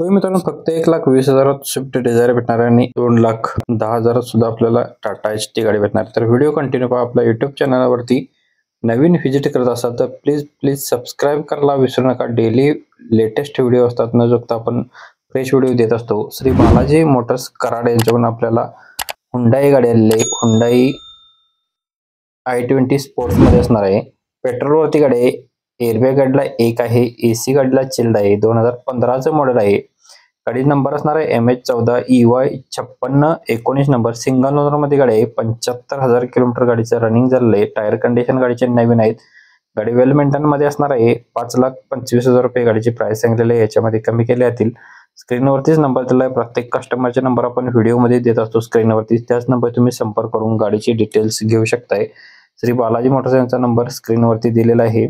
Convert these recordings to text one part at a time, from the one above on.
तुम्ही मित्रांनो फक्त 1,20,000 स्विफ्ट डिझायर भेटणार आहे आणि 2,10,000 सुद्धा आपल्याला टाटा एचटी गाडी भेटणार. तर व्हिडिओ कंटिन्यू पहा. आपल्या YouTube चॅनलवरती नवीन व्हिजिट करत असाल तर प्लीज सबस्क्राईब करायला विसरू नका. डेली लेटेस्ट व्हिडिओ असतात, न चुकता आपण फ्रेश व्हिडिओ देत असतो. श्री बालाजी मोटर्स कराड यांच्याकडून आपल्याला हुंडाई गाडी आलेली आहे. हुंडाई i20 स्पोर्ट्स मध्ये असणार आहे. पेट्रोलवरती गाडी आहे. एअरबॅग गाडीला 1 आहे. एसी गाडीला चिल्ड आहे. 2015 मॉडेल आहे. गाडी नंबर असणार आहे MH14 EY 5619 number. Single owner मध्ये गाडी आहे. 75,000 किलोमीटर गाडीचं रनिंग झालेलं आहे. टायर कंडिशन गाडीचे नवीन आहेत. गाडी वेल मेंटेन मध्ये असणार आहे. 5,25,000 रुपये गाडीची प्राइस सांगितलेली आहे. याच्यामध्ये कमी केले जातील. स्क्रीनवरतीच नंबर दिला आहे. प्रत्येक कस्टमरचे नंबर आपण व्हिडिओमध्ये देत असतो स्क्रीनवरती. त्याच नंबर तुम्ही संपर्क करून गाडीची डिटेल्स घेऊ शकताय. श्री बालाजी मोटर्स यांचा नंबर स्क्रीनवरती दिलेला आहे.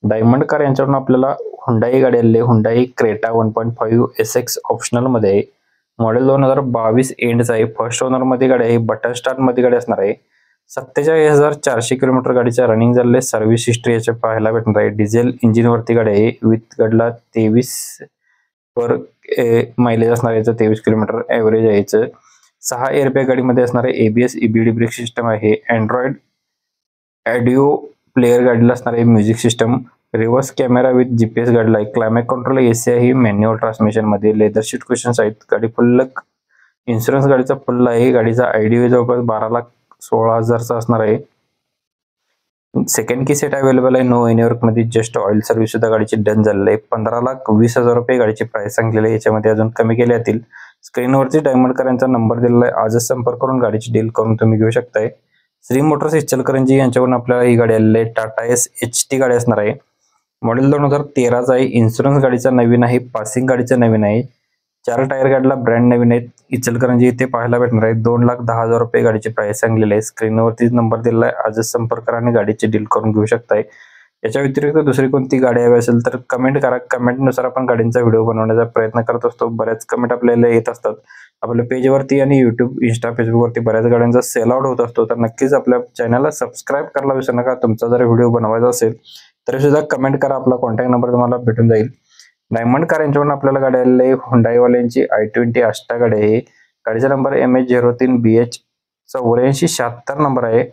डायमंड कार यांच्याकडून आपल्याला हुंडाई गाडी आलेली आहे. हुंडाई क्रेटा 1.5 SX ऑप्शनल मध्ये आहे. मॉडेल 2022 एंडचा आहे. फर्स्ट ओनर मध्ये गाडी आहे. बटन स्टार्ट मध्ये गाडी असणार आहे. 47,400 किलोमीटर गाडीचा रनिंग झालेले. सर्व्हिस हिस्ट्री याचे पाहायला भेटणार आहे. डिझेल इंजिन वरती गाडी आहे. विथ गाडीला 23 पर मायलेज असणार आहे. 23 किलोमीटर एव्हरेज आहे. 6 एअरबॅग गाडीमध्ये असणार आहे. ABS EBD ब्रेक सिस्टम आहे. अँड्रॉइड ऑडिओ प्लेयर गाडीला असणार आहे. Music system, reverse camera with GPS गाडीला आहे. क्लायमॅट कंट्रोल AC आहे. मॅन्युअल ट्रान्समिशन मध्ये. लेदर शीट क्वेश्चन्स आहेत. गाडी फुल इन्शुरन्स गाडीचा फुल आहे. गाडीचा IDV जवळपास 12,16,000 असणार आहे. सेकंड की सेट अवेलेबल आहे. नो एनीवर्क मध्ये. जस्ट ऑइल सर्व्हिस सुद्धा गाडीची डन झालेली आहे. 15,20,000 रुपये गाडीची प्राइस सांगितलेली आहे. याच्यामध्ये अजून कमी केले जातील. स्क्रीनवरती डायमंड करांचा नंबर दिलेला आहे. आजच संपर्क करून गाडीची डील करून तुम्ही घेऊ शकताय. श्री मोटर्स इचलकरंजी यांच्याकडून आपल्याला ही गाडी आलेली आहे. टाटा HT गाडी असणार आहे. मॉडेल 2013चा आहे. इन्शुरन्स गाडीचा नवीन आहे. पासिंग गाडीचा नवीन आहे. 4 टायर गाडीला ब्रँड नवीन आहेत. इचलकरंजी इथे पाहायला भेटणार आहे. 2,10,000 रुपये गाडीची प्राइस सांगलेली आहे. स्क्रीनवरतीच नंबर दिलेला आहे. आजच संपर्क करा आणि गाडीची डील करून घेऊ शकताय. याच्या व्यतिरिक्त दुसरी कोणती गाडी हवी असेल तर कमेंट करा. कमेंटनुसार आपण गाडींचा व्हिडिओ बनवण्याचा प्रयत्न करत असतो. बऱ्याच कमेंट आपल्याला येत असतात. आपल्या पेजवरती आणि YouTube, Insta, फेसबुकवरती बऱ्याच गाड्यांचा सेल आउट होत असतो. तर नक्कीच आपल्या चॅनलला सबस्क्राईब करायला विसरू नका. तुमचा जर व्हिडिओ बनवायचा असेल तरी सुद्धा कमेंट करा. आपला कॉन्टॅक्ट नंबर तुम्हाला भेटून जाईल. डायमंड कार यांच्याकडून आपल्याला गाडी आलेली आहे. हुंडाई वाल्यांची i20 आस्टा गाडी आहे. गाडीचा नंबर MH03 BH 8476 नंबर आहे.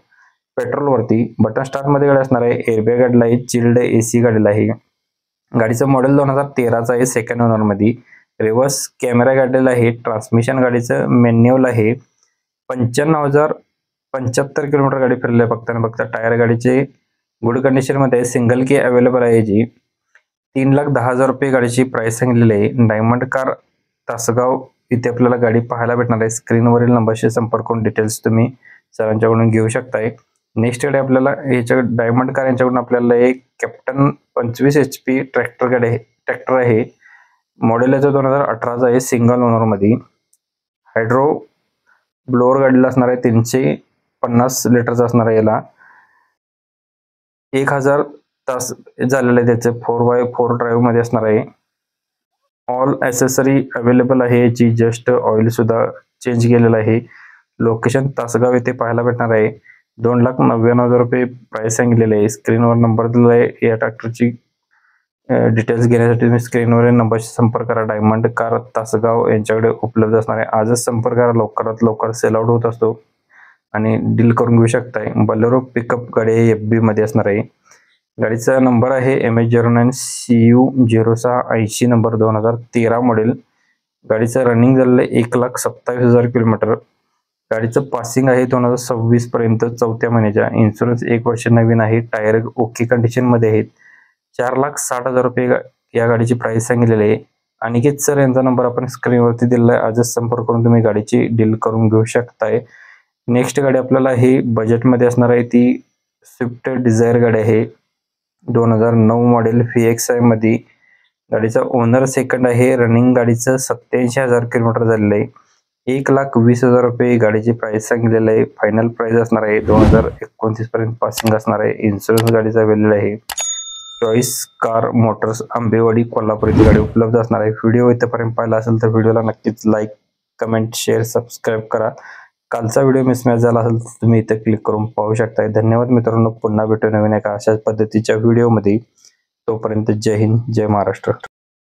पेट्रोल वरती. बटन स्टार्ट मध्ये गाडी असणार आहे. एअरबॅग गाडीला आहे. चिल्ड AC गाडीला आहे. गाडीचं मॉडेल 2013चा आहे. सेकंड ओनर मध्ये. रिव्हर्स कॅमेरा गाडीला आहे. ट्रान्समिशन गाडीचं मॅन्युअल आहे. 95,075 किलोमीटर गाडी फिरली आहे फक्त आणि फक्त. टायर गाडीचे गुड कंडिशन मध्ये आहे. सिंगल की अवेलेबल आहे. जी 3,10,000 रुपये गाडीची प्राइस सांगितलेली आहे. डायमंड कार तासगाव इथे आपल्याला गाडी पाहायला भेटणार आहे. स्क्रीनवरील नंबरशी संपर्क करून डिटेल्स तुम्ही सरांच्याकडून घेऊ शकताय. नेक्स्ट गाडी आपल्याला याच्या डायमंड कार यांच्याकडून आपल्याला एक कॅप्टन 25 HP ट्रॅक्टर गाडी आहे. ट्रॅक्टर आहे. मॉडेल याचं 2018चा आहे. सिंगल ओनर मध्ये. हायड्रो ब्लोअर गाडीला असणार आहे. 350 लिटरचा असणार आहे. याला 1,000 तास झालेलं आहे. त्याचे 4x4 ड्राईव्ह मध्ये असणार आहे. ऑल ॲसेसरी अवेलेबल आहे. जी जस्ट ऑइल सुद्धा चेंज केलेलं आहे. लोकेशन तासगाव येथे पाहायला भेटणार आहे. 2,99,000 रुपये प्राइस सांगितलेले आहे. स्क्रीनवर नंबर दिलेला आहे. या ट्रॅक्टरची डिटेल्स घेण्यासाठी तुम्ही स्क्रीनवरील नंबरशी संपर्क करा. डायमंड कार तासगाव यांच्याकडे उपलब्ध असणार आहे. आजच संपर्क करा. लवकरात लवकर सेल आउट होत असतो आणि डील करून घेऊ शकताय. बलेरो पिकअप गाडी FB मध्ये असणार आहे. गाडीचा नंबर आहे MH09 CU 0680 नंबर. 2013 मॉडेल. गाडीचं रनिंग झालेलं आहे 1,27,000 किलोमीटर. गाडीचं पासिंग आहे 2026 पर्यंत 4थ्या महिन्याच्या. इन्शुरन्स 1 वर्ष नवीन आहे. टायर ओके कंडिशन मध्ये आहेत. 4,60,000 रुपये या गाडीची प्राइस सांगितलेली आहे. अनिकेत सर यांचा नंबर आपण स्क्रीनवरती दिलेला आहे. आजच संपर्क करून तुम्ही गाडीची डील करून घेऊ शकताय. नेक्स्ट गाडी आपल्याला ही बजेटमध्ये असणार आहे. ती स्विफ्ट डिझायर गाडी आहे. 2009 मॉडेल VXI मध्ये. गाडीचा ओनर सेकंड आहे. रनिंग गाडीचं 87,000 किलोमीटर झालेलं आहे. 1,20,000 रुपये गाडीची प्राइस सांगितलेली आहे. फायनल प्राइस असणार आहे 2029 पर्यंत पासिंग असणार आहे. इन्शुरन्स गाडीचा अवेलेबल आहे. Choice car Motors Ambewadi Kolhapur इथे गाडी उपलब्ध असणार आहे. व्हिडिओ इथेपर्यंत पाहिला असेल तर व्हिडिओला नक्कीच लाईक, कमेंट, शेअर, सबस्क्राईब करा. कालचा व्हिडिओ मिसमॅच झाला असेल तर तुम्ही इथे क्लिक करून पाहू शकता. धन्यवाद मित्रांनो. पुन्हा भेटू नवीन एका अशाच पद्धतीच्या व्हिडिओमध्ये. तोपर्यंत जय हिंद, जय महाराष्ट्र.